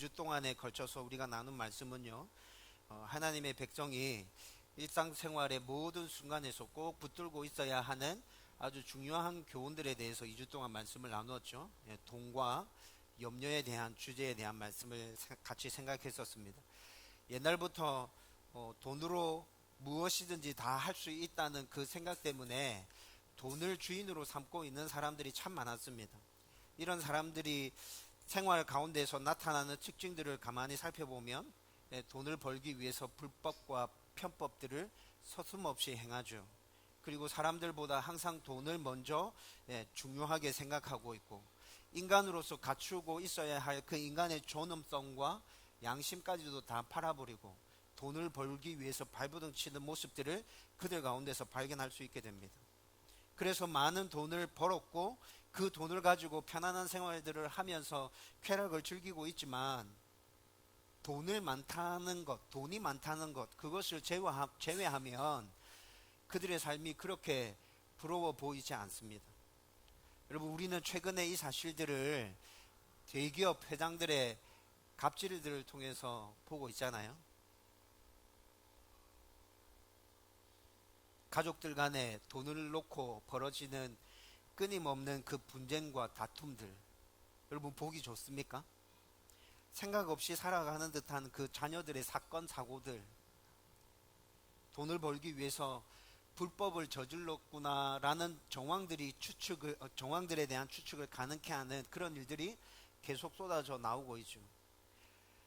2주 동안에 걸쳐서 우리가 나눈 말씀은요, 하나님의 백성이 일상생활의 모든 순간에서 꼭 붙들고 있어야 하는 아주 중요한 교훈들에 대해서 2주 동안 말씀을 나누었죠. 돈과 염려에 대한 주제에 대한 말씀을 같이 생각했었습니다. 옛날부터 돈으로 무엇이든지 다 할 수 있다는 그 생각 때문에 돈을 주인으로 삼고 있는 사람들이 참 많았습니다. 이런 사람들이 생활 가운데서 나타나는 특징들을 가만히 살펴보면 돈을 벌기 위해서 불법과 편법들을 서슴없이 행하죠. 그리고 사람들보다 항상 돈을 먼저 중요하게 생각하고 있고, 인간으로서 갖추고 있어야 할 그 인간의 존엄성과 양심까지도 다 팔아버리고 돈을 벌기 위해서 발버둥 치는 모습들을 그들 가운데서 발견할 수 있게 됩니다. 그래서 많은 돈을 벌었고 그 돈을 가지고 편안한 생활들을 하면서 쾌락을 즐기고 있지만, 돈이 많다는 것, 그것을 제외하면 그들의 삶이 그렇게 부러워 보이지 않습니다. 여러분, 우리는 최근에 이 사실들을 대기업 회장들의 갑질들을 통해서 보고 있잖아요. 가족들 간에 돈을 놓고 벌어지는 끊임없는 그 분쟁과 다툼들, 여러분 보기 좋습니까? 생각 없이 살아가는 듯한 그 자녀들의 사건 사고들, 돈을 벌기 위해서 불법을 저질렀구나라는 정황들에 대한 추측을 가능케 하는 그런 일들이 계속 쏟아져 나오고 있죠.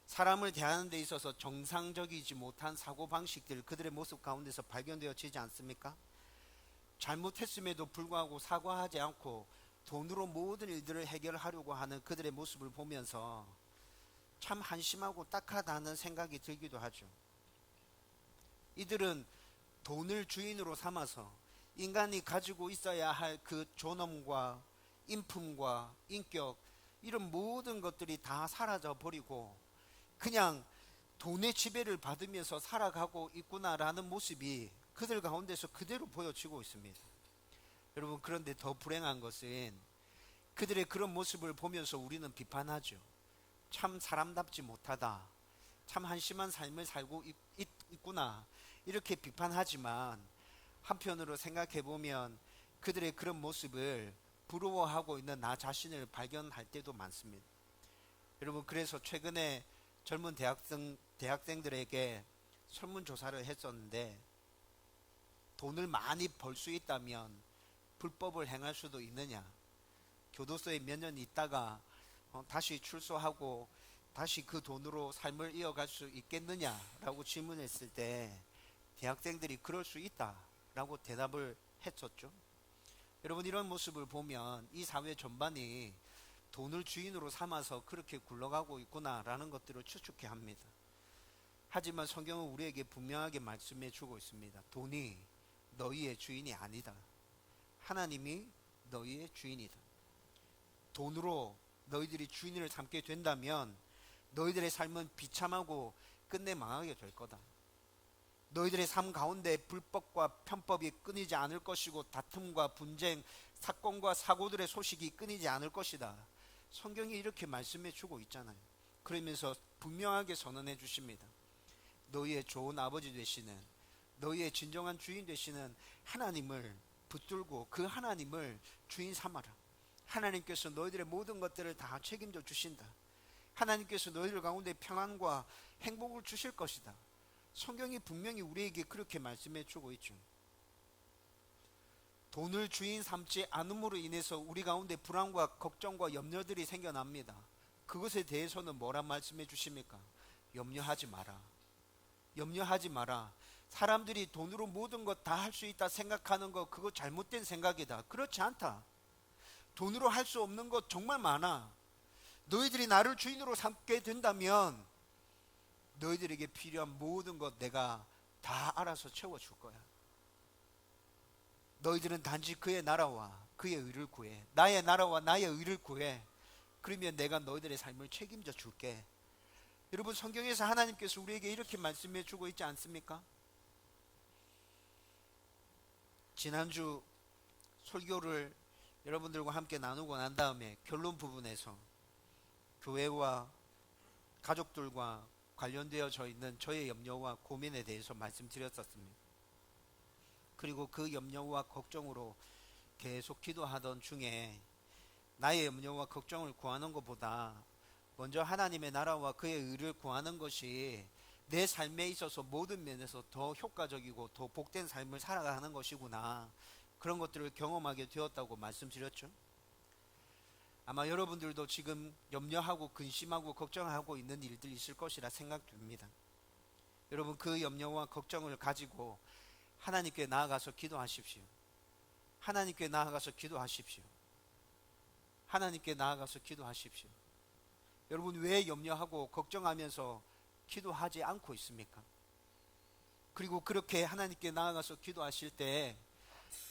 사람을 대하는 데 있어서 정상적이지 못한 사고방식들, 그들의 모습 가운데서 발견되어지지 않습니까? 잘못했음에도 불구하고 사과하지 않고 돈으로 모든 일들을 해결하려고 하는 그들의 모습을 보면서 참 한심하고 딱하다는 생각이 들기도 하죠. 이들은 돈을 주인으로 삼아서 인간이 가지고 있어야 할 그 존엄과 인품과 인격, 이런 모든 것들이 다 사라져 버리고 그냥 돈의 지배를 받으면서 살아가고 있구나라는 모습이 그들 가운데서 그대로 보여지고 있습니다. 여러분, 그런데 더 불행한 것은 그들의 그런 모습을 보면서 우리는 비판하죠. 참 사람답지 못하다, 참 한심한 삶을 살고 있구나, 이렇게 비판하지만 한편으로 생각해보면 그들의 그런 모습을 부러워하고 있는 나 자신을 발견할 때도 많습니다. 여러분, 그래서 최근에 젊은 대학생들에게 설문조사를 했었는데, 돈을 많이 벌 수 있다면 불법을 행할 수도 있느냐, 교도소에 몇 년 있다가 다시 출소하고 다시 그 돈으로 삶을 이어갈 수 있겠느냐라고 질문했을 때 대학생들이 그럴 수 있다라고 대답을 했었죠. 여러분, 이런 모습을 보면 이 사회 전반이 돈을 주인으로 삼아서 그렇게 굴러가고 있구나라는 것들을 추측해 합니다. 하지만 성경은 우리에게 분명하게 말씀해 주고 있습니다. 돈이 너희의 주인이 아니다. 하나님이 너희의 주인이다. 돈으로 너희들이 주인을 삼게 된다면 너희들의 삶은 비참하고 끝내 망하게 될 거다. 너희들의 삶 가운데 불법과 편법이 끊이지 않을 것이고 다툼과 분쟁, 사건과 사고들의 소식이 끊이지 않을 것이다. 성경이 이렇게 말씀해 주고 있잖아요. 그러면서 분명하게 선언해 주십니다. 너희의 좋은 아버지 되시는, 너희의 진정한 주인 되시는 하나님을 붙들고 그 하나님을 주인 삼아라. 하나님께서 너희들의 모든 것들을 다 책임져 주신다. 하나님께서 너희들 가운데 평안과 행복을 주실 것이다. 성경이 분명히 우리에게 그렇게 말씀해 주고 있죠. 돈을 주인 삼지 않음으로 인해서 우리 가운데 불안과 걱정과 염려들이 생겨납니다. 그것에 대해서는 뭐라 말씀해 주십니까? 염려하지 마라. 염려하지 마라. 사람들이 돈으로 모든 것 다 할 수 있다 생각하는 거, 그거 잘못된 생각이다. 그렇지 않다. 돈으로 할 수 없는 것 정말 많아. 너희들이 나를 주인으로 삼게 된다면 너희들에게 필요한 모든 것 내가 다 알아서 채워줄 거야. 너희들은 단지 그의 나라와 그의 의를 구해. 나의 나라와 나의 의를 구해. 그러면 내가 너희들의 삶을 책임져 줄게. 여러분, 성경에서 하나님께서 우리에게 이렇게 말씀해 주고 있지 않습니까? 지난주 설교를 여러분들과 함께 나누고 난 다음에 결론 부분에서 교회와 가족들과 관련되어져 있는 저의 염려와 고민에 대해서 말씀드렸었습니다. 그리고 그 염려와 걱정으로 계속 기도하던 중에 나의 염려와 걱정을 구하는 것보다 먼저 하나님의 나라와 그의 의를 구하는 것이 내 삶에 있어서 모든 면에서 더 효과적이고 더 복된 삶을 살아가는 것이구나, 그런 것들을 경험하게 되었다고 말씀드렸죠. 아마 여러분들도 지금 염려하고 근심하고 걱정하고 있는 일들이 있을 것이라 생각됩니다. 여러분, 그 염려와 걱정을 가지고 하나님께 나아가서 기도하십시오. 하나님께 나아가서 기도하십시오. 하나님께 나아가서 기도하십시오. 여러분, 왜 염려하고 걱정하면서 기도하지 않고 있습니까? 그리고 그렇게 하나님께 나아가서 기도하실 때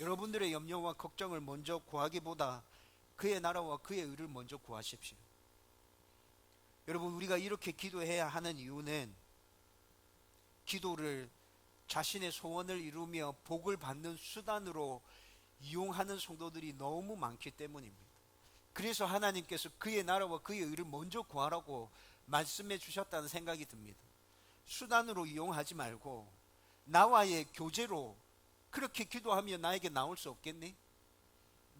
여러분들의 염려와 걱정을 먼저 구하기보다 그의 나라와 그의 의를 먼저 구하십시오. 여러분, 우리가 이렇게 기도해야 하는 이유는 기도를 자신의 소원을 이루며 복을 받는 수단으로 이용하는 성도들이 너무 많기 때문입니다. 그래서 하나님께서 그의 나라와 그의 의를 먼저 구하라고 말씀해 주셨다는 생각이 듭니다. 수단으로 이용하지 말고 나와의 교제로 그렇게 기도하면 나에게 나올 수 없겠니?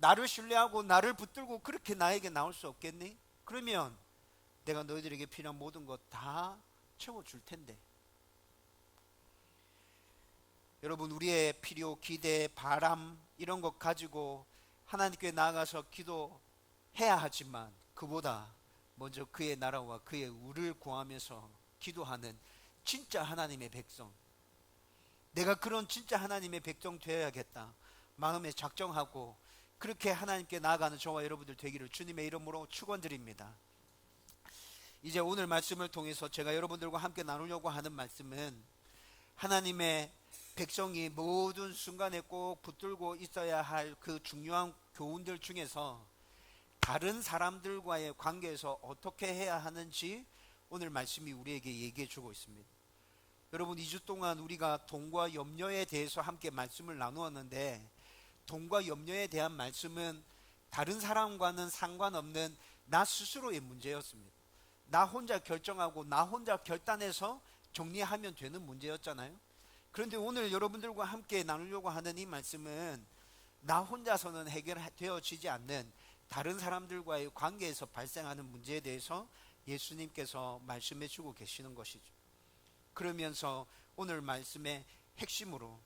나를 신뢰하고 나를 붙들고 그렇게 나에게 나올 수 없겠니? 그러면 내가 너희들에게 필요한 모든 것 다 채워줄 텐데. 여러분, 우리의 필요, 기대, 바람 이런 것 가지고 하나님께 나아가서 기도해야 하지만 그보다 먼저 그의 나라와 그의 의를 구하면서 기도하는 진짜 하나님의 백성, 내가 그런 진짜 하나님의 백성 되어야겠다 마음에 작정하고 그렇게 하나님께 나아가는 저와 여러분들 되기를 주님의 이름으로 축원드립니다. 이제 오늘 말씀을 통해서 제가 여러분들과 함께 나누려고 하는 말씀은 하나님의 백성이 모든 순간에 꼭 붙들고 있어야 할 그 중요한 교훈들 중에서 다른 사람들과의 관계에서 어떻게 해야 하는지 오늘 말씀이 우리에게 얘기해 주고 있습니다. 여러분, 2주 동안 우리가 돈과 염려에 대해서 함께 말씀을 나누었는데, 돈과 염려에 대한 말씀은 다른 사람과는 상관없는 나 스스로의 문제였습니다. 나 혼자 결정하고 나 혼자 결단해서 정리하면 되는 문제였잖아요. 그런데 오늘 여러분들과 함께 나누려고 하는 이 말씀은 나 혼자서는 해결되어지지 않는 다른 사람들과의 관계에서 발생하는 문제에 대해서 예수님께서 말씀해 주고 계시는 것이죠. 그러면서 오늘 말씀의 핵심으로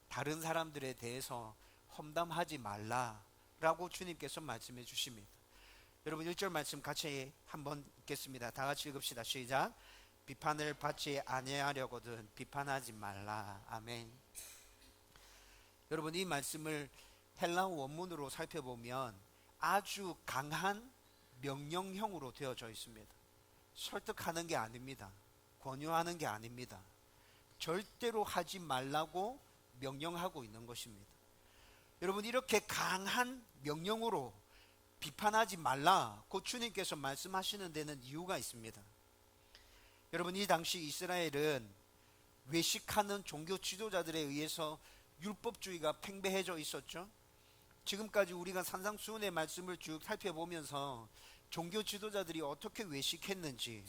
다른 사람들에 대해서 험담하지 말라라고 주님께서 말씀해 주십니다. 여러분, 1절 말씀 같이 한번 읽겠습니다. 다 같이 읽읍시다. 시작. 비판을 받지 아니하려거든 비판하지 말라. 아멘. 여러분, 이 말씀을 헬라어 원문으로 살펴보면 아주 강한 명령형으로 되어져 있습니다. 설득하는 게 아닙니다. 권유하는 게 아닙니다. 절대로 하지 말라고 명령하고 있는 것입니다. 여러분, 이렇게 강한 명령으로 비판하지 말라고 주님께서 말씀하시는 데는 이유가 있습니다. 여러분, 이 당시 이스라엘은 외식하는 종교 지도자들에 의해서 율법주의가 팽배해져 있었죠. 지금까지 우리가 산상수훈의 말씀을 쭉 살펴보면서 종교 지도자들이 어떻게 외식했는지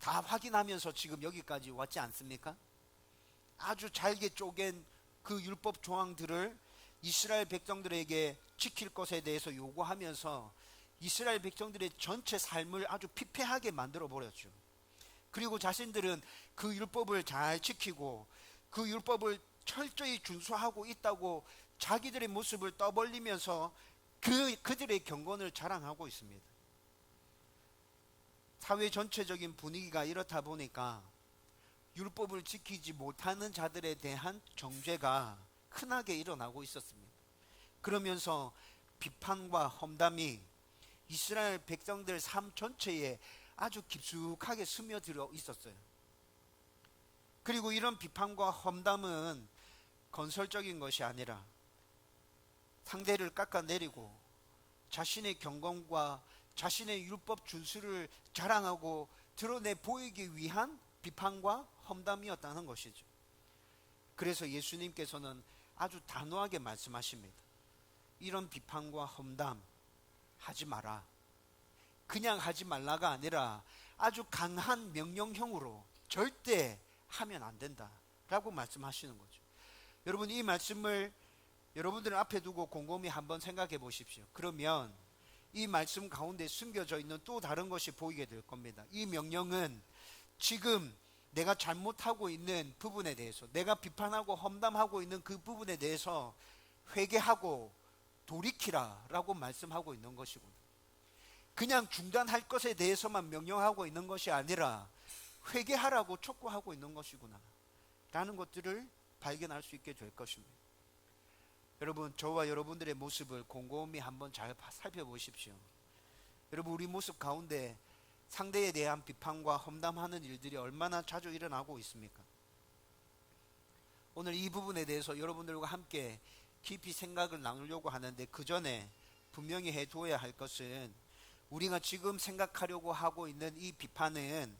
다 확인하면서 지금 여기까지 왔지 않습니까? 아주 잘게 쪼갠 그 율법 조항들을 이스라엘 백성들에게 지킬 것에 대해서 요구하면서 이스라엘 백성들의 전체 삶을 아주 피폐하게 만들어 버렸죠. 그리고 자신들은 그 율법을 잘 지키고 그 율법을 철저히 준수하고 있다고 자기들의 모습을 떠벌리면서 그들의 경건을 자랑하고 있습니다. 사회 전체적인 분위기가 이렇다 보니까 율법을 지키지 못하는 자들에 대한 정죄가 흔하게 일어나고 있었습니다. 그러면서 비판과 험담이 이스라엘 백성들 삶 전체에 아주 깊숙하게 스며들어 있었어요. 그리고 이런 비판과 험담은 건설적인 것이 아니라 상대를 깎아내리고 자신의 경건과 자신의 율법 준수를 자랑하고 드러내 보이기 위한 비판과 험담이었다는 것이죠. 그래서 예수님께서는 아주 단호하게 말씀하십니다. 이런 비판과 험담 하지 마라. 그냥 하지 말라가 아니라 아주 강한 명령형으로 절대 하면 안 된다 라고 말씀하시는 거죠. 여러분, 이 말씀을 여러분들 앞에 두고 곰곰이 한번 생각해 보십시오. 그러면 이 말씀 가운데 숨겨져 있는 또 다른 것이 보이게 될 겁니다. 이 명령은 지금 내가 잘못하고 있는 부분에 대해서, 내가 비판하고 험담하고 있는 그 부분에 대해서 회개하고 돌이키라 라고 말씀하고 있는 것이구나. 그냥 중단할 것에 대해서만 명령하고 있는 것이 아니라 회개하라고 촉구하고 있는 것이구나 라는 것들을 발견할 수 있게 될 것입니다. 여러분, 저와 여러분들의 모습을 곰곰이 한번 잘 살펴보십시오. 여러분, 우리 모습 가운데 상대에 대한 비판과 험담하는 일들이 얼마나 자주 일어나고 있습니까? 오늘 이 부분에 대해서 여러분들과 함께 깊이 생각을 나누려고 하는데, 그 전에 분명히 해두어야 할 것은, 우리가 지금 생각하려고 하고 있는 이 비판은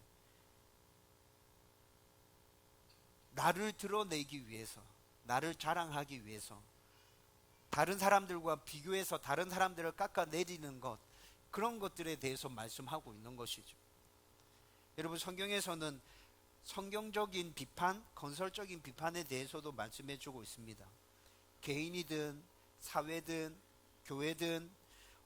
나를 드러내기 위해서, 나를 자랑하기 위해서, 다른 사람들과 비교해서 다른 사람들을 깎아내리는 것, 그런 것들에 대해서 말씀하고 있는 것이죠. 여러분, 성경에서는 성경적인 비판, 건설적인 비판에 대해서도 말씀해 주고 있습니다. 개인이든 사회든 교회든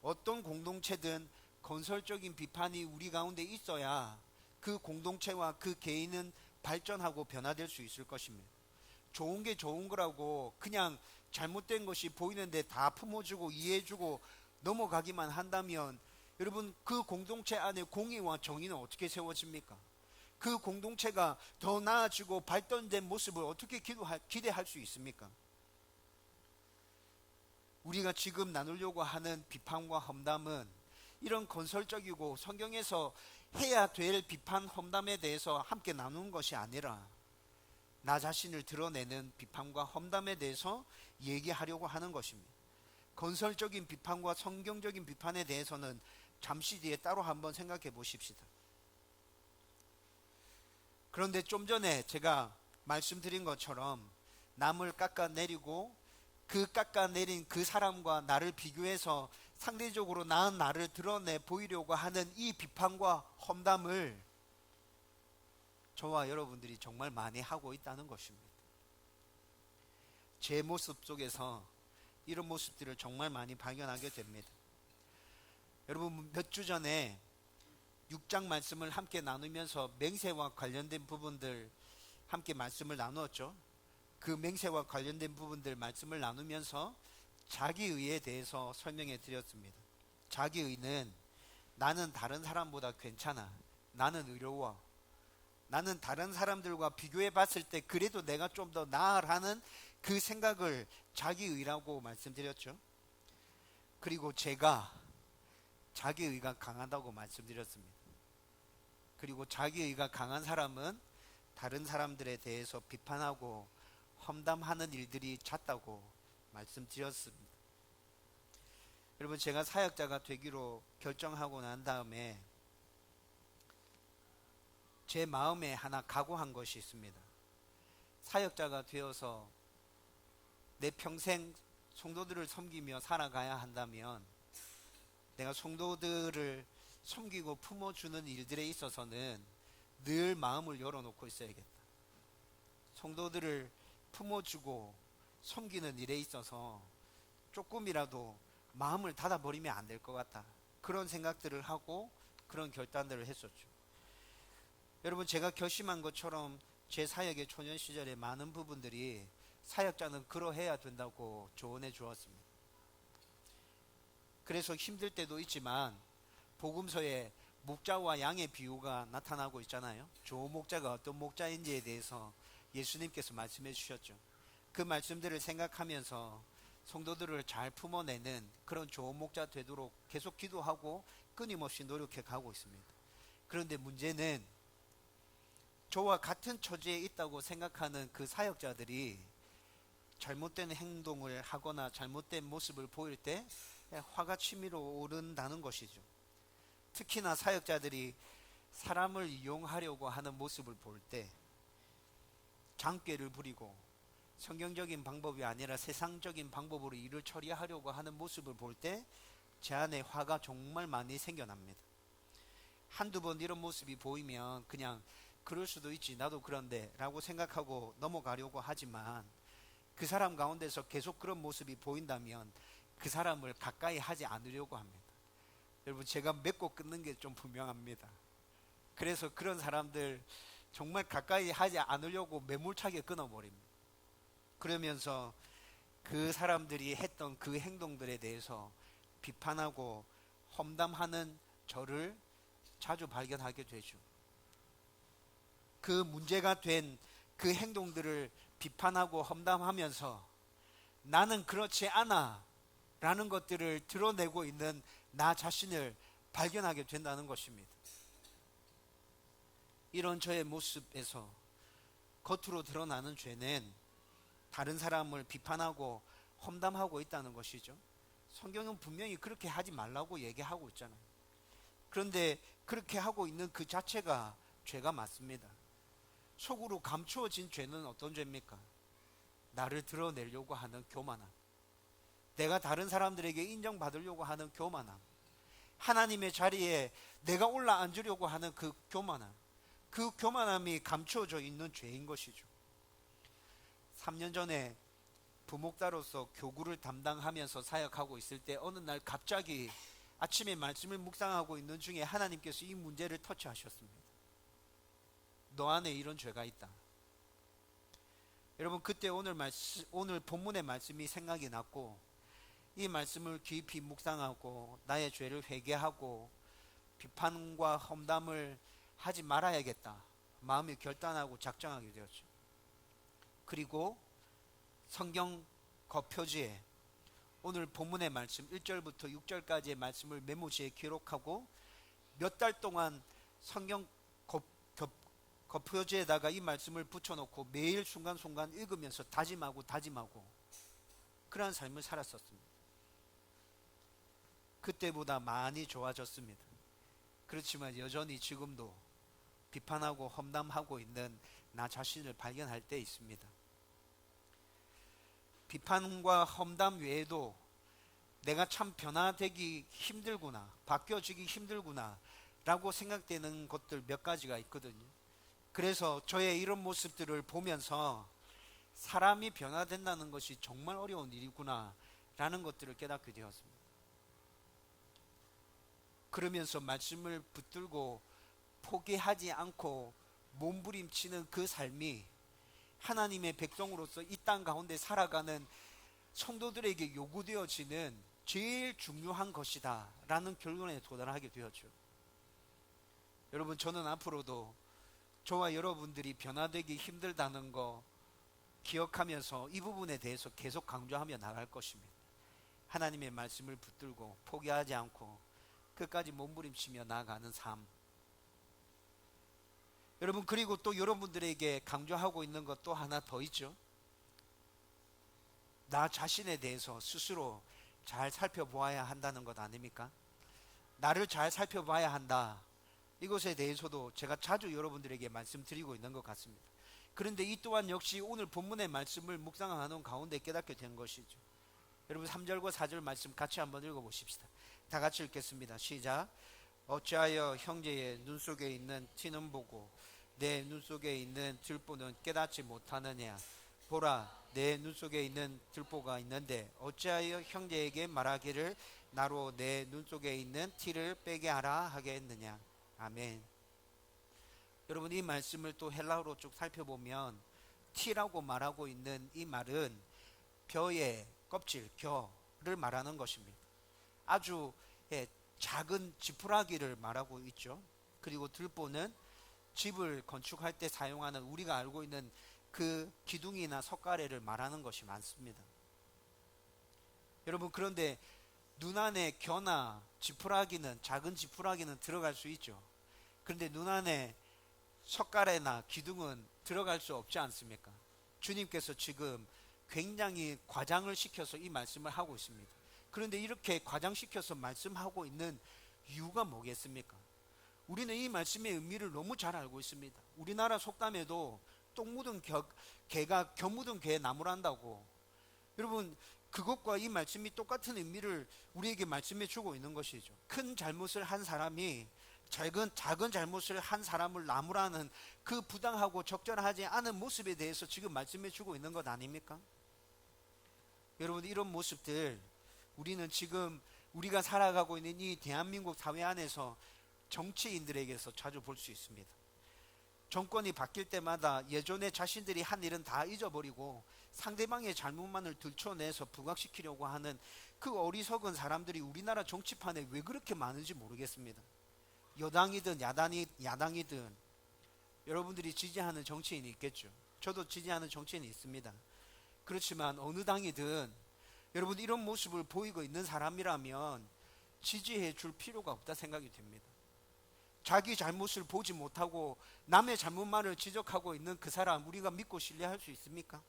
어떤 공동체든 건설적인 비판이 우리 가운데 있어야 그 공동체와 그 개인은 발전하고 변화될 수 있을 것입니다. 좋은 게 좋은 거라고 그냥 잘못된 것이 보이는데 다 품어주고 이해해주고 넘어가기만 한다면, 여러분, 그 공동체 안에 공의와 정의는 어떻게 세워집니까? 그 공동체가 더 나아지고 발전된 모습을 어떻게 기대할 수 있습니까? 우리가 지금 나누려고 하는 비판과 험담은 이런 건설적이고 성경에서 해야 될 비판, 험담에 대해서 함께 나누는 것이 아니라 나 자신을 드러내는 비판과 험담에 대해서 얘기하려고 하는 것입니다. 건설적인 비판과 성경적인 비판에 대해서는 잠시 뒤에 따로 한번 생각해 보십시다. 그런데 좀 전에 제가 말씀드린 것처럼 남을 깎아내리고 그 깎아내린 그 사람과 나를 비교해서 상대적으로 나은 나를 드러내 보이려고 하는 이 비판과 험담을 저와 여러분들이 정말 많이 하고 있다는 것입니다. 제 모습 속에서 이런 모습들을 정말 많이 발견하게 됩니다. 여러분, 몇 주 전에 6장 말씀을 함께 나누면서 맹세와 관련된 부분들 함께 말씀을 나누었죠. 그 맹세와 관련된 부분들 말씀을 나누면서 자기의에 대해서 설명해 드렸습니다. 자기의는 나는 다른 사람보다 괜찮아, 나는 의로워, 나는 다른 사람들과 비교해 봤을 때 그래도 내가 좀 더 나아라는 그 생각을 자기의라고 말씀드렸죠. 그리고 제가 자기의가 강하다고 말씀드렸습니다. 그리고 자기의가 강한 사람은 다른 사람들에 대해서 비판하고 험담하는 일들이 잦다고 말씀드렸습니다. 여러분, 제가 사역자가 되기로 결정하고 난 다음에 제 마음에 하나 각오한 것이 있습니다. 사역자가 되어서 내 평생 성도들을 섬기며 살아가야 한다면 내가 성도들을 섬기고 품어주는 일들에 있어서는 늘 마음을 열어놓고 있어야겠다. 성도들을 품어주고 섬기는 일에 있어서 조금이라도 마음을 닫아버리면 안 될 것 같다. 그런 생각들을 하고 그런 결단들을 했었죠. 여러분, 제가 결심한 것처럼 제 사역의 초년 시절에 많은 부분들이 사역자는 그러해야 된다고 조언해 주었습니다. 그래서 힘들 때도 있지만 복음서에 목자와 양의 비유가 나타나고 있잖아요. 좋은 목자가 어떤 목자인지에 대해서 예수님께서 말씀해 주셨죠. 그 말씀들을 생각하면서 성도들을 잘 품어내는 그런 좋은 목자 되도록 계속 기도하고 끊임없이 노력해 가고 있습니다. 그런데 문제는 저와 같은 처지에 있다고 생각하는 그 사역자들이 잘못된 행동을 하거나 잘못된 모습을 보일 때 화가 치밀어 오른다는 것이죠. 특히나 사역자들이 사람을 이용하려고 하는 모습을 볼 때 장꾀를 부리고 성경적인 방법이 아니라 세상적인 방법으로 일을 처리하려고 하는 모습을 볼 때 제 안에 화가 정말 많이 생겨납니다. 한두 번 이런 모습이 보이면 그냥 그럴 수도 있지, 나도 그런데 라고 생각하고 넘어가려고 하지만, 그 사람 가운데서 계속 그런 모습이 보인다면 그 사람을 가까이 하지 않으려고 합니다. 여러분, 제가 맺고 끊는 게 좀 분명합니다. 그래서 그런 사람들 정말 가까이 하지 않으려고 매몰차게 끊어버립니다. 그러면서 그 사람들이 했던 그 행동들에 대해서 비판하고 험담하는 저를 자주 발견하게 되죠. 그 문제가 된 그 행동들을 비판하고 험담하면서 나는 그렇지 않아 라는 것들을 드러내고 있는 나 자신을 발견하게 된다는 것입니다. 이런 저의 모습에서 겉으로 드러나는 죄는 다른 사람을 비판하고 험담하고 있다는 것이죠. 성경은 분명히 그렇게 하지 말라고 얘기하고 있잖아요. 그런데 그렇게 하고 있는 그 자체가 죄가 맞습니다. 속으로 감추어진 죄는 어떤 죄입니까? 나를 드러내려고 하는 교만함, 내가 다른 사람들에게 인정받으려고 하는 교만함, 하나님의 자리에 내가 올라앉으려고 하는 그 교만함, 그 교만함이 감추어져 있는 죄인 것이죠. 3년 전에 부목자로서 교구를 담당하면서 사역하고 있을 때 어느 날 갑자기 아침에 말씀을 묵상하고 있는 중에 하나님께서 이 문제를 터치하셨습니다. 너 안에 이런 죄가 있다. 여러분, 그때 오늘 본문의 말씀이 생각이 났고, 이 말씀을 깊이 묵상하고 나의 죄를 회개하고 비판과 험담을 하지 말아야겠다 마음이 결단하고 작정하게 되었죠. 그리고 성경 겉표지에 오늘 본문의 말씀 1절부터 6절까지의 말씀을 메모지에 기록하고 몇 달 동안 성경 겉표지에다가 이 말씀을 붙여놓고 매일 순간순간 읽으면서 다짐하고 그러한 삶을 살았었습니다. 그때보다 많이 좋아졌습니다. 그렇지만 여전히 지금도 비판하고 험담하고 있는 나 자신을 발견할 때 있습니다. 비판과 험담 외에도 내가 참 변화되기 힘들구나, 바뀌어지기 힘들구나 라고 생각되는 것들 몇 가지가 있거든요. 그래서 저의 이런 모습들을 보면서 사람이 변화된다는 것이 정말 어려운 일이구나 라는 것들을 깨닫게 되었습니다. 그러면서 말씀을 붙들고 포기하지 않고 몸부림치는 그 삶이 하나님의 백성으로서 이 땅 가운데 살아가는 성도들에게 요구되어지는 제일 중요한 것이다 라는 결론에 도달하게 되었죠. 여러분, 저는 앞으로도 저와 여러분들이 변화되기 힘들다는 거 기억하면서 이 부분에 대해서 계속 강조하며 나갈 것입니다. 하나님의 말씀을 붙들고 포기하지 않고 끝까지 몸부림치며 나아가는 삶. 여러분, 그리고 또 여러분들에게 강조하고 있는 것 또 하나 더 있죠. 나 자신에 대해서 스스로 잘 살펴보아야 한다는 것 아닙니까? 나를 잘 살펴봐야 한다. 이것에 대해서도 제가 자주 여러분들에게 말씀드리고 있는 것 같습니다. 그런데 이 또한 역시 오늘 본문의 말씀을 묵상하는 가운데 깨닫게 된 것이죠. 여러분, 3절과 4절 말씀 같이 한번 읽어보십시다. 다 같이 읽겠습니다. 시작. 어찌하여 형제의 눈 속에 있는 티는 보고 내 눈 속에 있는 들보는 깨닫지 못하느냐. 보라, 내 눈 속에 있는 들보가 있는데 어찌하여 형제에게 말하기를 나로 내 눈 속에 있는 티를 빼게 하라 하겠느냐. 아멘. 여러분, 이 말씀을 또 헬라어로 쭉 살펴보면 티라고 말하고 있는 이 말은 벼의 껍질, 겨를 말하는 것입니다. 아주 작은 지푸라기를 말하고 있죠. 그리고 들보는 집을 건축할 때 사용하는 우리가 알고 있는 그 기둥이나 석가래를 말하는 것이 많습니다. 여러분, 그런데 눈 안에 겨나 지푸라기는, 작은 지푸라기는 들어갈 수 있죠. 그런데 눈 안에 석가래나 기둥은 들어갈 수 없지 않습니까? 주님께서 지금 굉장히 과장을 시켜서 이 말씀을 하고 있습니다. 그런데 이렇게 과장시켜서 말씀하고 있는 이유가 뭐겠습니까? 우리는 이 말씀의 의미를 너무 잘 알고 있습니다. 우리나라 속담에도 똥 묻은 개가 겨 묻은 개에 나무란다고. 여러분, 그것과 이 말씀이 똑같은 의미를 우리에게 말씀해 주고 있는 것이죠. 큰 잘못을 한 사람이 작은 잘못을 한 사람을 나무라는 그 부당하고 적절하지 않은 모습에 대해서 지금 말씀해 주고 있는 것 아닙니까? 여러분, 이런 모습들 우리는 지금 우리가 살아가고 있는 이 대한민국 사회 안에서 정치인들에게서 자주 볼 수 있습니다. 정권이 바뀔 때마다 예전에 자신들이 한 일은 다 잊어버리고 상대방의 잘못만을 들춰내서 부각시키려고 하는 그 어리석은 사람들이 우리나라 정치판에 왜 그렇게 많은지 모르겠습니다. 여당이든 야당이든 여러분들이 지지하는 정치인이 있겠죠. 저도 지지하는 정치인이 있습니다. 그렇지만 어느 당이든 여러분, 이런 모습을 보이고 있는 사람이라면 지지해 줄 필요가 없다 생각이 됩니다. 자기 잘못을 보지 못하고 남의 잘못만을 지적하고 있는 그 사람, 우리가 믿고 신뢰할 수 있습니까?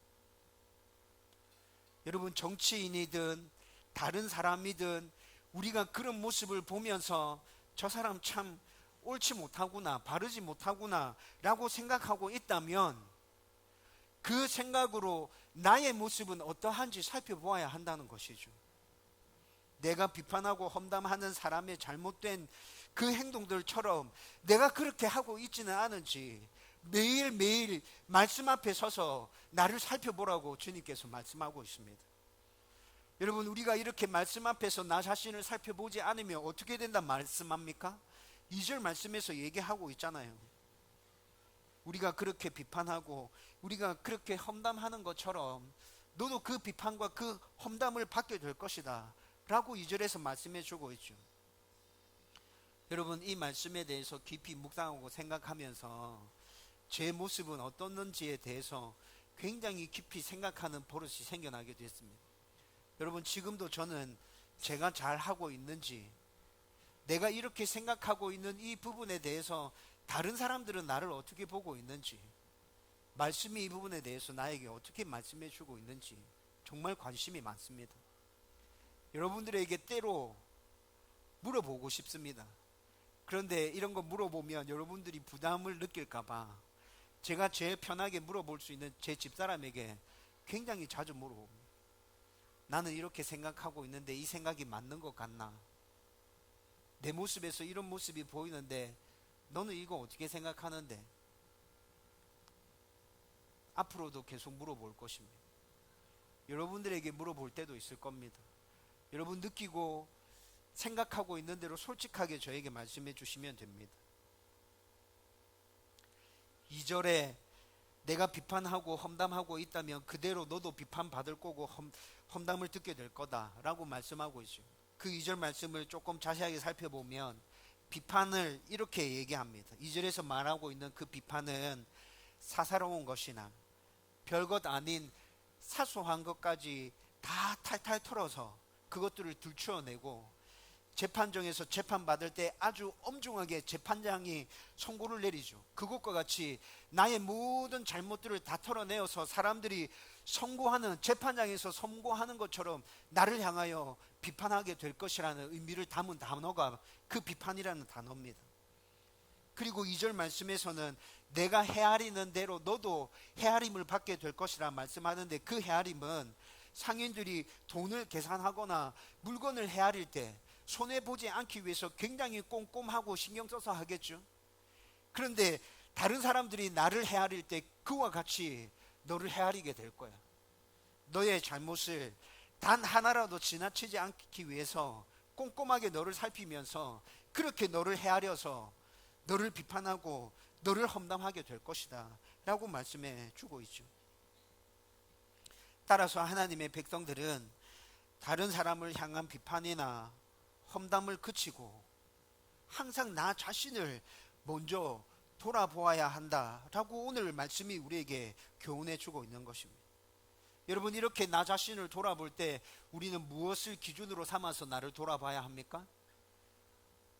여러분, 정치인이든 다른 사람이든 우리가 그런 모습을 보면서 저 사람 참 옳지 못하구나, 바르지 못하구나 라고 생각하고 있다면 그 생각으로 나의 모습은 어떠한지 살펴보아야 한다는 것이죠. 내가 비판하고 험담하는 사람의 잘못된 그 행동들처럼 내가 그렇게 하고 있지는 않은지 매일매일 말씀 앞에 서서 나를 살펴보라고 주님께서 말씀하고 있습니다. 여러분, 우리가 이렇게 말씀 앞에서 나 자신을 살펴보지 않으면 어떻게 된다 말씀합니까? 2절 말씀에서 얘기하고 있잖아요. 우리가 그렇게 비판하고 우리가 그렇게 험담하는 것처럼 너도 그 비판과 그 험담을 받게 될 것이다 라고 2절에서 말씀해 주고 있죠. 여러분, 이 말씀에 대해서 깊이 묵상하고 생각하면서 제 모습은 어떻는지에 대해서 굉장히 깊이 생각하는 버릇이 생겨나게 됐습니다. 여러분, 지금도 저는 제가 잘하고 있는지, 내가 이렇게 생각하고 있는 이 부분에 대해서 다른 사람들은 나를 어떻게 보고 있는지, 말씀이 이 부분에 대해서 나에게 어떻게 말씀해 주고 있는지 정말 관심이 많습니다. 여러분들에게 때로 물어보고 싶습니다. 그런데 이런 거 물어보면 여러분들이 부담을 느낄까봐 제가 제일 편하게 물어볼 수 있는 제 집사람에게 굉장히 자주 물어봅니다. 나는 이렇게 생각하고 있는데 이 생각이 맞는 것 같나? 내 모습에서 이런 모습이 보이는데 너는 이거 어떻게 생각하는데? 앞으로도 계속 물어볼 것입니다. 여러분들에게 물어볼 때도 있을 겁니다. 여러분, 느끼고 생각하고 있는 대로 솔직하게 저에게 말씀해 주시면 됩니다. 2절에 내가 비판하고 험담하고 있다면 그대로 너도 비판받을 거고 험담을 듣게 될 거다라고 말씀하고 있죠. 그 2절 말씀을 조금 자세하게 살펴보면 비판을 이렇게 얘기합니다. 2절에서 말하고 있는 그 비판은 사사로운 것이나 별것 아닌 사소한 것까지 다 탈탈 털어서 그것들을 들추어내고 재판정에서 재판받을 때 아주 엄중하게 재판장이 선고를 내리죠. 그것과 같이 나의 모든 잘못들을 다 털어내어서 사람들이 선고하는, 재판장에서 선고하는 것처럼 나를 향하여 비판하게 될 것이라는 의미를 담은 단어가 그 비판이라는 단어입니다. 그리고 2절 말씀에서는 내가 헤아리는 대로 너도 헤아림을 받게 될 것이라 말씀하는데, 그 헤아림은 상인들이 돈을 계산하거나 물건을 헤아릴 때 손해보지 않기 위해서 굉장히 꼼꼼하고 신경 써서 하겠죠. 그런데 다른 사람들이 나를 헤아릴 때 그와 같이 너를 헤아리게 될 거야. 너의 잘못을 단 하나라도 지나치지 않기 위해서 꼼꼼하게 너를 살피면서 그렇게 너를 헤아려서 너를 비판하고 너를 험담하게 될 것이다 라고 말씀해 주고 있죠. 따라서 하나님의 백성들은 다른 사람을 향한 비판이나 험담을 그치고 항상 나 자신을 먼저 돌아보아야 한다라고 오늘 말씀이 우리에게 교훈해 주고 있는 것입니다. 여러분, 이렇게 나 자신을 돌아볼 때 우리는 무엇을 기준으로 삼아서 나를 돌아봐야 합니까?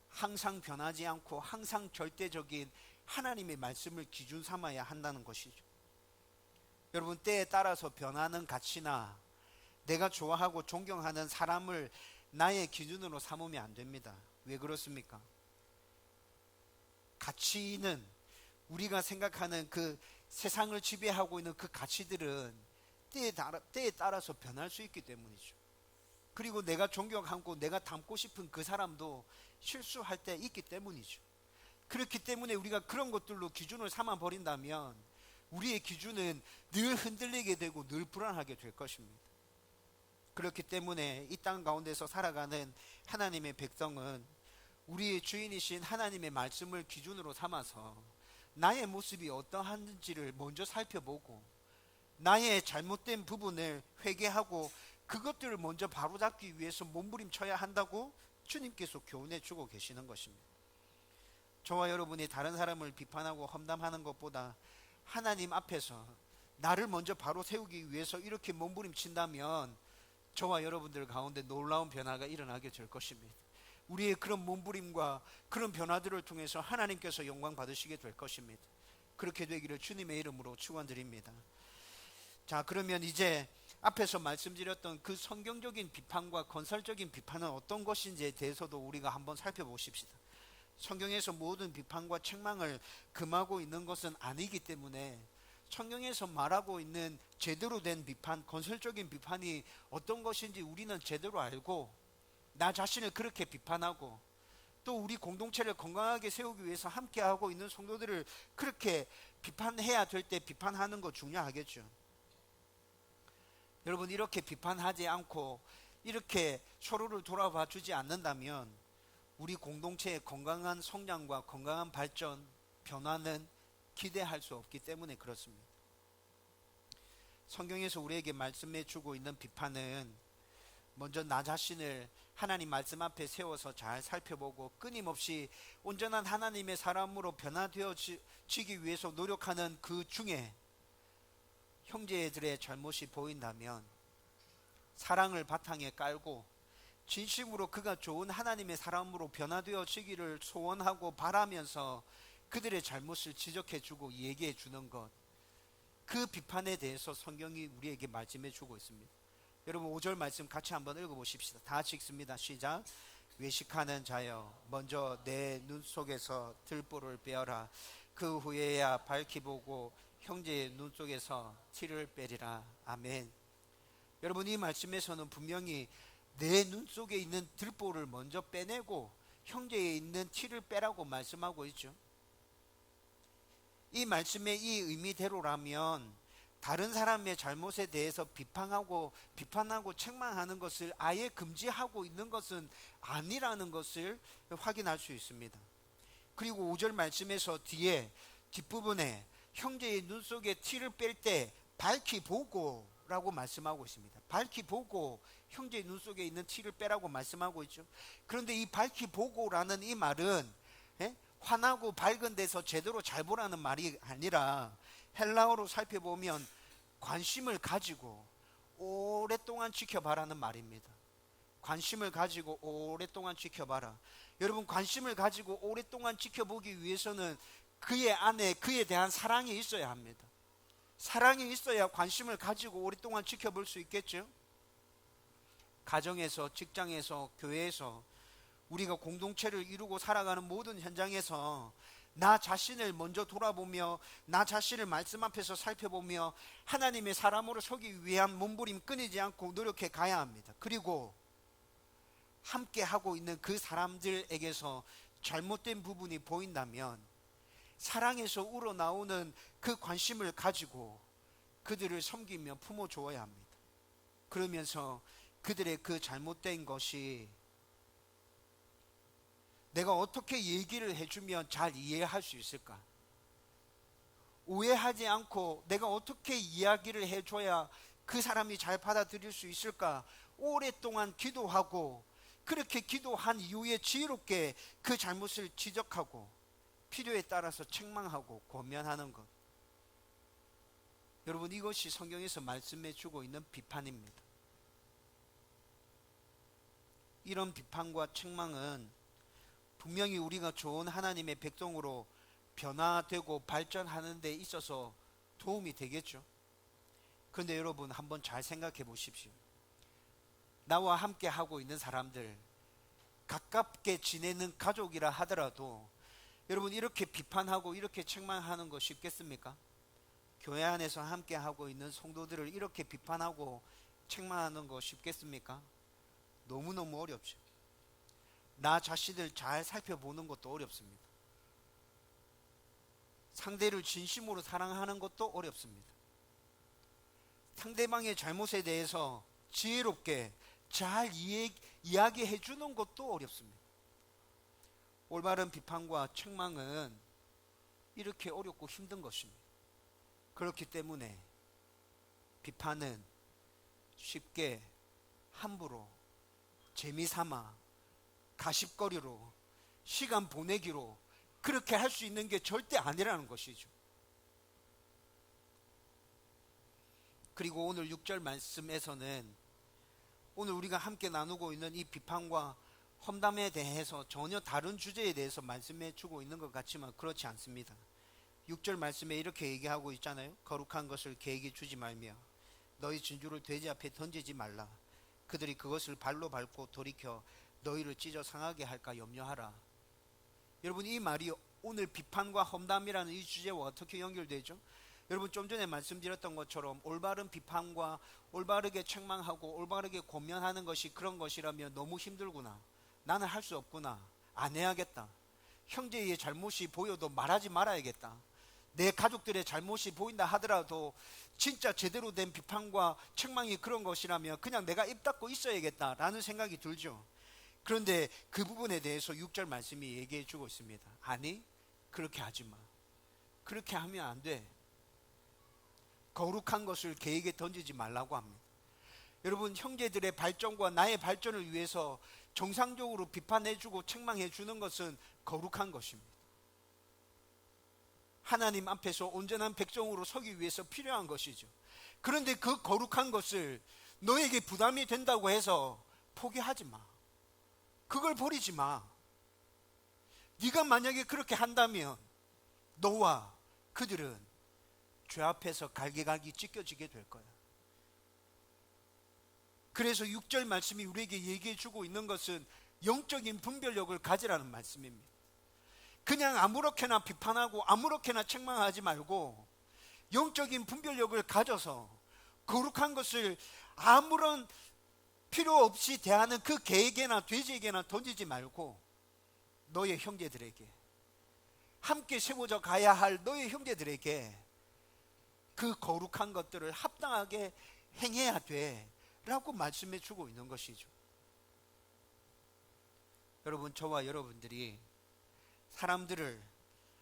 항상 변하지 않고 항상 절대적인 하나님의 말씀을 기준 삼아야 한다는 것이죠. 여러분, 때에 따라서 변하는 가치나 내가 좋아하고 존경하는 사람을 나의 기준으로 삼으면 안 됩니다. 왜 그렇습니까? 가치는, 우리가 생각하는 그 세상을 지배하고 있는 그 가치들은 때에 따라서 변할 수 있기 때문이죠. 그리고 내가 존경하고 내가 닮고 싶은 그 사람도 실수할 때 있기 때문이죠. 그렇기 때문에 우리가 그런 것들로 기준을 삼아 버린다면 우리의 기준은 늘 흔들리게 되고 늘 불안하게 될 것입니다. 그렇기 때문에 이 땅 가운데서 살아가는 하나님의 백성은 우리의 주인이신 하나님의 말씀을 기준으로 삼아서 나의 모습이 어떠한지를 먼저 살펴보고 나의 잘못된 부분을 회개하고 그것들을 먼저 바로잡기 위해서 몸부림쳐야 한다고 주님께서 교훈해 주고 계시는 것입니다. 저와 여러분이 다른 사람을 비판하고 험담하는 것보다 하나님 앞에서 나를 먼저 바로 세우기 위해서 이렇게 몸부림친다면 저와 여러분들 가운데 놀라운 변화가 일어나게 될 것입니다. 우리의 그런 몸부림과 그런 변화들을 통해서 하나님께서 영광 받으시게 될 것입니다. 그렇게 되기를 주님의 이름으로 축원드립니다. 자, 그러면 이제 앞에서 말씀드렸던 그 성경적인 비판과 건설적인 비판은 어떤 것인지에 대해서도 우리가 한번 살펴보십시다. 성경에서 모든 비판과 책망을 금하고 있는 것은 아니기 때문에 성경에서 말하고 있는 제대로 된 비판, 건설적인 비판이 어떤 것인지 우리는 제대로 알고 나 자신을 그렇게 비판하고 또 우리 공동체를 건강하게 세우기 위해서 함께하고 있는 성도들을 그렇게 비판해야 될 때 비판하는 거 중요하겠죠. 여러분, 이렇게 비판하지 않고 이렇게 서로를 돌아봐 주지 않는다면 우리 공동체의 건강한 성장과 건강한 발전, 변화는 기대할 수 없기 때문에 그렇습니다. 성경에서 우리에게 말씀해 주고 있는 비판은 먼저 나 자신을 하나님 말씀 앞에 세워서 잘 살펴보고 끊임없이 온전한 하나님의 사람으로 변화되어지기 위해서 노력하는 그 중에 형제들의 잘못이 보인다면 사랑을 바탕에 깔고 진심으로 그가 좋은 하나님의 사람으로 변화되어지기를 소원하고 바라면서 그들의 잘못을 지적해주고 얘기해주는 것, 그 비판에 대해서 성경이 우리에게 말씀해 주고 있습니다. 여러분 5절 말씀 같이 한번 읽어보십시다. 다 같이 읽습니다. 시작. 외식하는 자여 먼저 내 눈 속에서 들보를 빼어라. 그 후에야 밝히 보고 형제의 눈 속에서 티를 빼리라. 아멘. 여러분, 이 말씀에서는 분명히 내 눈 속에 있는 들보를 먼저 빼내고 형제에 있는 티를 빼라고 말씀하고 있죠. 이 말씀의 이 의미대로라면 다른 사람의 잘못에 대해서 비판하고 책망하는 것을 아예 금지하고 있는 것은 아니라는 것을 확인할 수 있습니다. 그리고 5절 말씀에서 뒷부분에 형제의 눈 속에 티를 뺄 때 밝히 보고 라고 말씀하고 있습니다. 밝히 보고 형제의 눈 속에 있는 티를 빼라고 말씀하고 있죠. 그런데 이 밝히 보고라는 이 말은 환하고 밝은 데서 제대로 잘 보라는 말이 아니라 헬라어로 살펴보면 관심을 가지고 오랫동안 지켜봐라는 말입니다. 관심을 가지고 오랫동안 지켜봐라. 여러분, 관심을 가지고 오랫동안 지켜보기 위해서는 그의 안에 그에 대한 사랑이 있어야 합니다. 사랑이 있어야 관심을 가지고 오랫동안 지켜볼 수 있겠죠. 가정에서, 직장에서, 교회에서 우리가 공동체를 이루고 살아가는 모든 현장에서 나 자신을 먼저 돌아보며 나 자신을 말씀 앞에서 살펴보며 하나님의 사람으로 서기 위한 몸부림 끊이지 않고 노력해 가야 합니다. 그리고 함께 하고 있는 그 사람들에게서 잘못된 부분이 보인다면 사랑에서 우러나오는 그 관심을 가지고 그들을 섬기며 품어주어야 합니다. 그러면서 그들의 그 잘못된 것이 내가 어떻게 얘기를 해주면 잘 이해할 수 있을까? 오해하지 않고 내가 어떻게 이야기를 해줘야 그 사람이 잘 받아들일 수 있을까? 오랫동안 기도하고 그렇게 기도한 이후에 지혜롭게 그 잘못을 지적하고 필요에 따라서 책망하고 권면하는 것. 여러분, 이것이 성경에서 말씀해 주고 있는 비판입니다. 이런 비판과 책망은 분명히 우리가 좋은 하나님의 백성으로 변화되고 발전하는 데 있어서 도움이 되겠죠. 그런데 여러분, 한번 잘 생각해 보십시오. 나와 함께 하고 있는 사람들, 가깝게 지내는 가족이라 하더라도 여러분, 이렇게 비판하고 이렇게 책망하는 거 쉽겠습니까? 교회 안에서 함께 하고 있는 성도들을 이렇게 비판하고 책망하는 거 쉽겠습니까? 너무너무 어렵죠. 나 자신을 잘 살펴보는 것도 어렵습니다. 상대를 진심으로 사랑하는 것도 어렵습니다. 상대방의 잘못에 대해서 지혜롭게 잘 이야기해 주는 것도 어렵습니다. 올바른 비판과 책망은 이렇게 어렵고 힘든 것입니다. 그렇기 때문에 비판은 쉽게 함부로 재미삼아 가십거리로 시간 보내기로 그렇게 할 수 있는 게 절대 아니라는 것이죠. 그리고 오늘 6절 말씀에서는 오늘 우리가 함께 나누고 있는 이 비판과 험담에 대해서 전혀 다른 주제에 대해서 말씀해 주고 있는 것 같지만 그렇지 않습니다. 6절 말씀에 이렇게 얘기하고 있잖아요. 거룩한 것을 개에게 주지 말며 너희 진주를 돼지 앞에 던지지 말라. 그들이 그것을 발로 밟고 돌이켜 너희를 찢어 상하게 할까 염려하라. 여러분, 이 말이 오늘 비판과 험담이라는 이 주제와 어떻게 연결되죠? 여러분, 좀 전에 말씀드렸던 것처럼 올바른 비판과 올바르게 책망하고 올바르게 권면하는 것이 그런 것이라면 너무 힘들구나, 나는 할 수 없구나, 안 해야겠다, 형제의 잘못이 보여도 말하지 말아야겠다, 내 가족들의 잘못이 보인다 하더라도 진짜 제대로 된 비판과 책망이 그런 것이라면 그냥 내가 입 닫고 있어야겠다라는 생각이 들죠. 그런데 그 부분에 대해서 6절 말씀이 얘기해 주고 있습니다. 아니, 그렇게 하지 마. 그렇게 하면 안 돼. 거룩한 것을 개에게 던지지 말라고 합니다. 여러분, 형제들의 발전과 나의 발전을 위해서 정상적으로 비판해주고 책망해주는 것은 거룩한 것입니다. 하나님 앞에서 온전한 백성으로 서기 위해서 필요한 것이죠. 그런데 그 거룩한 것을 너에게 부담이 된다고 해서 포기하지 마. 그걸 버리지 마. 네가 만약에 그렇게 한다면 너와 그들은 죄 앞에서 갈기갈기 찢겨지게 될 거야. 그래서 6절 말씀이 우리에게 얘기해 주고 있는 것은 영적인 분별력을 가지라는 말씀입니다. 그냥 아무렇게나 비판하고 아무렇게나 책망하지 말고 영적인 분별력을 가져서 거룩한 것을 아무런 필요 없이 대하는 그 개에게나 돼지에게나 던지지 말고 너의 형제들에게, 함께 세워져 가야 할 너의 형제들에게 그 거룩한 것들을 합당하게 행해야 돼 라고 말씀해 주고 있는 것이죠. 여러분, 저와 여러분들이 사람들을,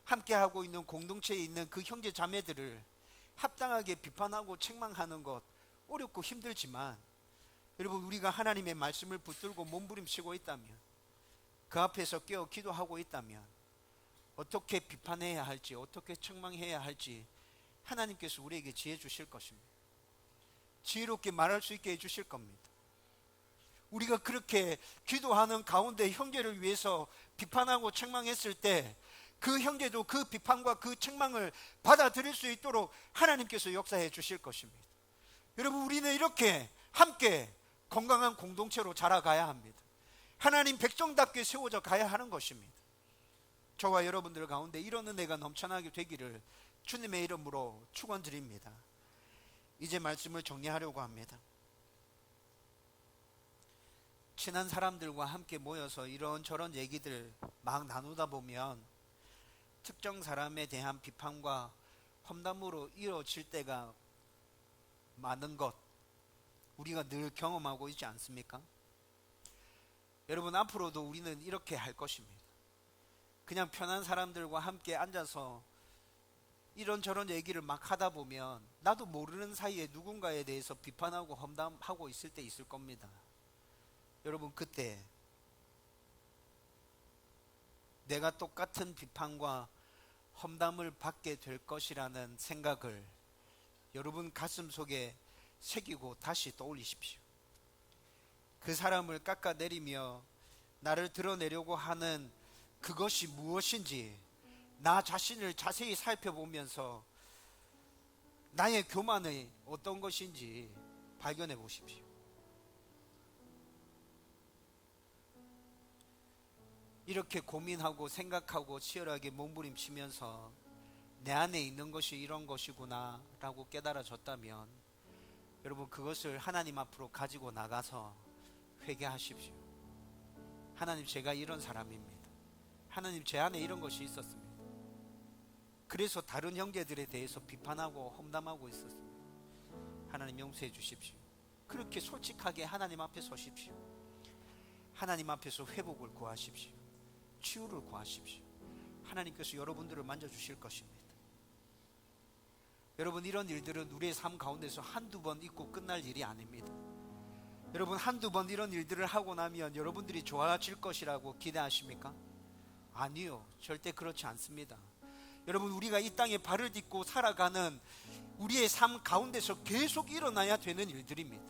함께하고 있는 공동체에 있는 그 형제 자매들을 합당하게 비판하고 책망하는 것 어렵고 힘들지만, 여러분, 우리가 하나님의 말씀을 붙들고 몸부림치고 있다면, 그 앞에서 깨어 기도하고 있다면 어떻게 비판해야 할지, 어떻게 책망해야 할지 하나님께서 우리에게 지혜 주실 것입니다. 지혜롭게 말할 수 있게 해주실 겁니다. 우리가 그렇게 기도하는 가운데 형제를 위해서 비판하고 책망했을 때 그 형제도 그 비판과 그 책망을 받아들일 수 있도록 하나님께서 역사해 주실 것입니다. 여러분, 우리는 이렇게 함께 건강한 공동체로 자라가야 합니다. 하나님 백성답게 세워져 가야 하는 것입니다. 저와 여러분들 가운데 이런 은혜가 넘쳐나게 되기를 주님의 이름으로 축원드립니다. 이제 말씀을 정리하려고 합니다. 친한 사람들과 함께 모여서 이런저런 얘기들 막 나누다 보면 특정 사람에 대한 비판과 험담으로 이루어질 때가 많은 것 우리가 늘 경험하고 있지 않습니까? 여러분, 앞으로도 우리는 이렇게 할 것입니다. 그냥 편한 사람들과 함께 앉아서 이런저런 얘기를 막 하다 보면 나도 모르는 사이에 누군가에 대해서 비판하고 험담하고 있을 때 있을 겁니다. 여러분, 그때 내가 똑같은 비판과 험담을 받게 될 것이라는 생각을 여러분 가슴 속에 새기고 다시 떠올리십시오. 그 사람을 깎아내리며 나를 드러내려고 하는 그것이 무엇인지 나 자신을 자세히 살펴보면서 나의 교만이 어떤 것인지 발견해 보십시오. 이렇게 고민하고 생각하고 치열하게 몸부림치면서 내 안에 있는 것이 이런 것이구나 라고 깨달아졌다면 여러분, 그것을 하나님 앞으로 가지고 나가서 회개하십시오. 하나님, 제가 이런 사람입니다. 하나님, 제 안에 이런 것이 있었습니다. 그래서 다른 형제들에 대해서 비판하고 험담하고 있었습니다. 하나님 용서해 주십시오. 그렇게 솔직하게 하나님 앞에 서십시오. 하나님 앞에서 회복을 구하십시오. 치유를 구하십시오. 하나님께서 여러분들을 만져주실 것입니다. 여러분, 이런 일들은 우리의 삶 가운데서 한두 번 있고 끝날 일이 아닙니다. 여러분, 한두 번 이런 일들을 하고 나면 여러분들이 좋아질 것이라고 기대하십니까? 아니요, 절대 그렇지 않습니다. 여러분, 우리가 이 땅에 발을 딛고 살아가는 우리의 삶 가운데서 계속 일어나야 되는 일들입니다.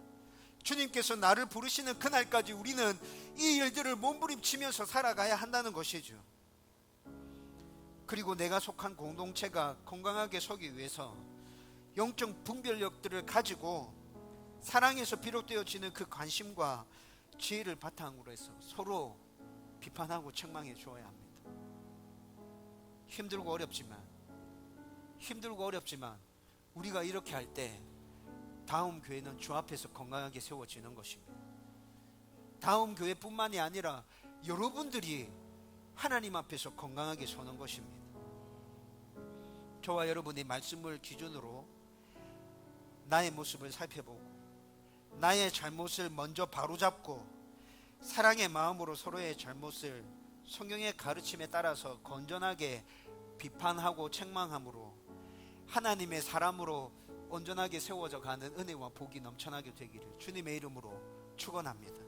주님께서 나를 부르시는 그날까지 우리는 이 일들을 몸부림치면서 살아가야 한다는 것이죠. 그리고 내가 속한 공동체가 건강하게 서기 위해서 영적 분별력들을 가지고 사랑에서 비롯되어지는 그 관심과 지혜를 바탕으로 해서 서로 비판하고 책망해 주어야 합니다. 힘들고 어렵지만 우리가 이렇게 할 때 다음 교회는 주 앞에서 건강하게 세워지는 것입니다. 다음 교회뿐만이 아니라 여러분들이 하나님 앞에서 건강하게 서는 것입니다. 저와 여러분이 말씀을 기준으로 나의 모습을 살펴보고 나의 잘못을 먼저 바로잡고 사랑의 마음으로 서로의 잘못을 성경의 가르침에 따라서 건전하게 비판하고 책망함으로 하나님의 사람으로 온전하게 세워져 가는 은혜와 복이 넘쳐나게 되기를 주님의 이름으로 축원합니다.